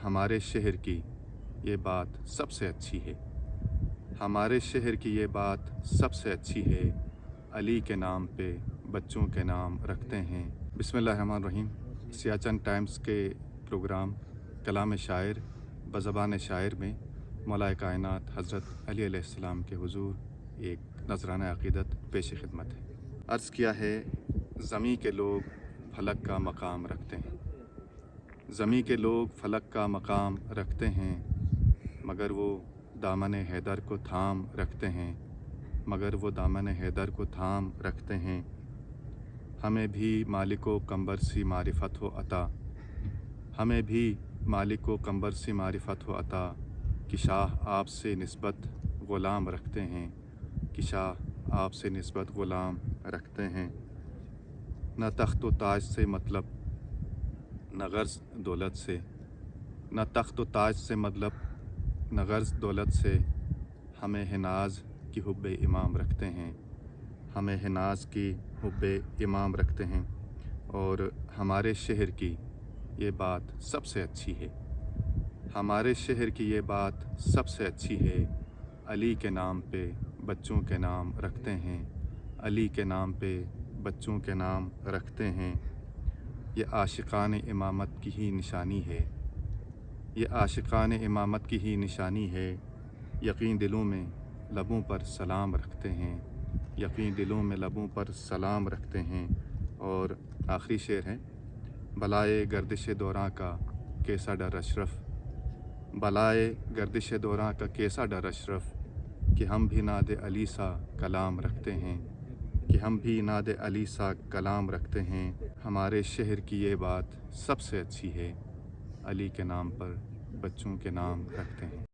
हमारे शहर की ये बात सबसे अच्छी है। हमारे शहर की ये बात सबसे अच्छी है। अली के नाम पे बच्चों के नाम रखते हैं। बिस्मिल्लाहिर्रहमानिर्रहीम। सियाचिन टाइम्स के प्रोग्राम कलाम शायर बज़बान शायर में मौलाए कायनात हज़रत अली अलैहिस्सलाम के हुज़ूर एक नज़राना अक़ीदत पेश खिदमत है। अर्ज़ किया है, ज़मी के लोग फ़लक का मकाम रखते हैं। ज़मी के लोग फ़लक का मकाम रखते हैं, मगर वो दामन हैदर को थाम रखते हैं। मगर वो दामन हैदर को थाम रखते हैं। हमें भी मालिको कंबर सी मारिफत हो अता। हमें भी मालिको कंबर सी मारिफत हो अता कि शाह आपसे निस्बत ग़ुलाम रखते हैं। कि शाह आपसे निस्बत ग़ुलाम रखते हैं। न तख्त व ताज से मतलब न गर्ज़ दौलत से। न तख्त व ताज से मतलब न गर्ज़ दौलत से। हमें है नाज की हुब्बे इमाम रखते हैं। हमें है नाज की हुब्बे इमाम रखते हैं। और हमारे शहर की ये बात सबसे अच्छी है। हमारे शहर की ये बात सबसे अच्छी है। अली के नाम पे बच्चों के नाम रखते हैं। अली के नाम पे बच्चों के नाम रखते हैं। ये आशिकान इमामत की ही निशानी है। ये आशिकान इमामत की ही निशानी है। यकीन दिलों में लबों पर सलाम रखते हैं। यकीन दिलों में लबों पर सलाम रखते हैं। और आखिरी शेर है, बलाए गर्दिश दौरां का कैसा डर अशरफ। बलाए गर्दिश दौरां का कैसा डर अशरफ कि हम भी नाद अली सा कलाम रखते हैं। कि हम भी नाद अली सा कलाम रखते हैं। हमारे शहर की ये बात सबसे अच्छी है। अली के नाम पर बच्चों के नाम रखते हैं।